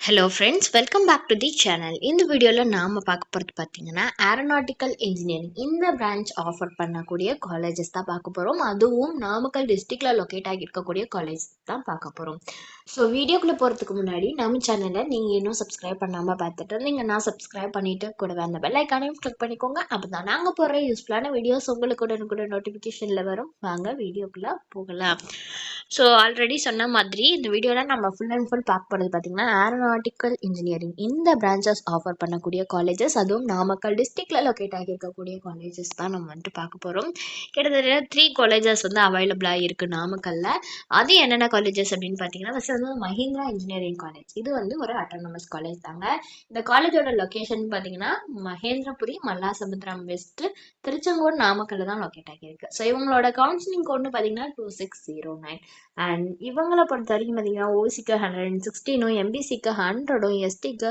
Hello friends, welcome back to the channel. இந்த வீடியோவில் நாம் பார்க்க போகிறது பார்த்தீங்கன்னா ஏரோநாட்டிக்கல் இன்ஜினியரிங் இந்த பிரான்ச் ஆஃபர் பண்ணக்கூடிய காலேஜஸ் தான் பார்க்க போகிறோம். அதுவும் நாமக்கல் டிஸ்ட்ரிக்டில் லொக்கேட் ஆகியிருக்கக்கூடிய காலேஜ் தான் பார்க்க போகிறோம். ஸோ வீடியோக்குள்ளே போகிறதுக்கு முன்னாடி நம்ம சேனலை நீங்கள் இன்னும் சப்ஸ்கிரைப் பண்ணாமல் பார்த்துட்டு இருந்தீங்கன்னா சப்ஸ்கிரைப் பண்ணிவிட்டு கூடவே அந்த பெல் ஐக்கானையும் கிளிக் பண்ணிக்கோங்க. அப்போ தான் நாங்கள் போடுற யூஸ்ஃபுல்லான வீடியோஸ் உங்களுக்கு உடனுக்குட நோட்டிஃபிகேஷனில் வரும். வாங்க வீடியோக்குள்ளே போகலாம். ஸோ ஆல்ரெடி சொன்ன மாதிரி இந்த வீடியோவில் நம்ம ஃபுல் அண்ட் ஃபுல் பார்க்க போகிறது பார்த்தீங்கன்னா ஏரோநாட்டிக்கல் இன்ஜினியரிங் இந்த பிரான்ச்சஸ் ஆஃபர் பண்ணக்கூடிய காலேஜஸ், அதுவும் நாமக்கல் டிஸ்ட்ரிக்டில் லொக்கேட் ஆகியிருக்கக்கூடிய காலேஜஸ் தான் நம்ம வந்துட்டு பார்க்க போகிறோம். கிட்டத்தட்ட 3 காலேஜஸ் வந்து அவைலபிளாக இருக்குது நாமக்கல்ல. அது என்னென்ன காலேஜஸ் அப்படின்னு பார்த்தீங்கன்னா, ஃபஸ்ட் வந்து மஹிந்திரா இன்ஜினியரிங் காலேஜ். இது வந்து ஒரு அட்டானமஸ் காலேஜ் தாங்க. இந்த காலேஜோட லொக்கேஷன் பார்த்தீங்கன்னா மகேந்திரபுரி, மல்லாசமுத்திரம் வெஸ்ட், திருச்செங்கோடு, நாமக்கல்ல தான் லொக்கேட் ஆகியிருக்கு. ஸோ இவங்களோட கவுன்சிலிங் கோட்னு பார்த்தீங்கன்னா 2609. அண்ட் இவங்களை பொறுத்த வரைக்கும் பார்த்தீங்கன்னா ஓசிக்கு 116, எம்பிசிக்கு 100, எஸ்டிக்கு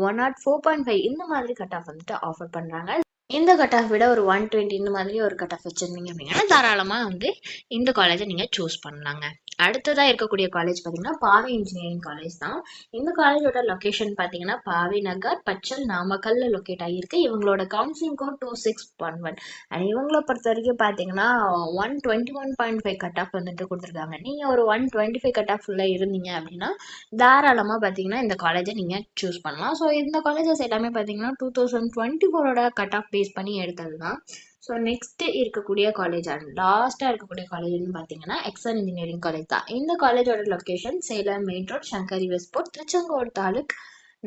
104.5 இந்த மாதிரி கட் ஆஃப் வந்துட்டு ஆஃபர் பண்ணுறாங்க. இந்த கட் ஆஃப் விட ஒரு 120 இந்த மாதிரி ஒரு கட் ஆஃப் வச்சுருந்தீங்க அப்படின்னா தாராளமாக வந்து இந்த காலேஜை நீங்கள் சூஸ் பண்ணலாங்க. அடுத்ததாக இருக்கக்கூடிய காலேஜ் பார்த்தீங்கன்னா பாவை இன்ஜினியரிங் காலேஜ் தான். இந்த காலேஜோட லொக்கேஷன் பார்த்தீங்கன்னா பாவை நகர், பச்சல், நாமக்கல்ல லொக்கேட் ஆகியிருக்கு. இவங்களோட கவுன்சிலிங் கோட் 2611. அண்ட் இவங்கள பொறுத்த வரைக்கும் பார்த்தீங்கன்னா 121.5 கட் ஆஃப் வந்துட்டு கொடுத்துருக்காங்க. நீங்கள் ஒரு 125 கட் ஆஃப் ஃபுல்லாக இருந்தீங்க அப்படின்னா தாராளமாக பார்த்தீங்கன்னா இந்த காலேஜை நீங்கள் சூஸ் பண்ணலாம். ஸோ இந்த காலேஜஸ் எல்லாமே பார்த்தீங்கன்னா 2024 கட் ஆஃப் பேஸ் பண்ணி எடுத்தது தான். ஸோ நெக்ஸ்ட் இருக்கக்கூடிய காலேஜ் அண்ட் லாஸ்ட்டாக இருக்கக்கூடிய காலேஜ்னு பார்த்தீங்கன்னா எக்ஸல் இன்ஜினியரிங் காலேஜ் தான். இந்த காலேஜோட location Salem main road, Sankari Westport, Tiruchengode taluk,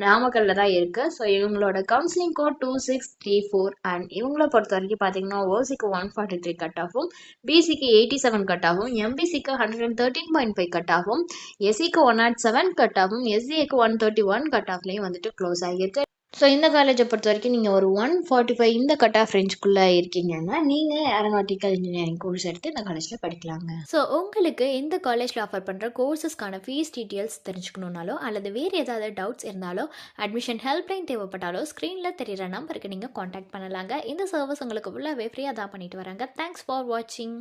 நாமக்கல்ல தான் இருக்குது. ஸோ இவங்களோட கவுன்சிலிங் கோட் 2634. அண்ட் இவங்கள பொறுத்த வரைக்கும் பார்த்தீங்கன்னா ஓசிக்கு 143 கட் ஆஃபும், பிசிக்கு 87 கட் ஆஃபும், எம்பிசிக்கு 113.5 கட் ஆஃபும், எஸ்சிக்கு 107 கட் ஆஃபும், எஸ்சிஏக்கு 131 கட் ஆஃப்லேயும் வந்துட்டு க்ளோஸ் ஆகியிருக்கு. ஸோ இந்த காலேஜை பொறுத்த வரைக்கும் நீங்கள் ஒரு 145 இந்த கட் ஆஃப் ரேஞ்சுக்குள்ளே இருக்கீங்கன்னா நீங்கள் ஏரோநாட்டிக்கல் இன்ஜினியரிங் கோர்ஸ் எடுத்து இந்த காலேஜில் படிக்கலாங்க. ஸோ உங்களுக்கு இந்த காலேஜில் ஆஃபர் பண்ணுற கோர்சஸ்க்கான ஃபீஸ் டீட்டெயில்ஸ் தெரிஞ்சுக்கணுன்னாலோ அல்லது வேறு ஏதாவது டவுட்ஸ் இருந்தாலோ அட்மிஷன் ஹெல்ப்லைன் தேவைப்பட்டாலோ ஸ்க்ரீனில் தெரிகிற நம்பருக்கு நீங்கள் காண்டாக்ட் பண்ணலாங்க. இந்த சர்வீஸ் உங்களுக்கு ஃபுல்லாகவே ஃப்ரீயாக தான் பண்ணிட்டு வராங்க. தேங்க்ஸ் ஃபார் வாட்சிங்.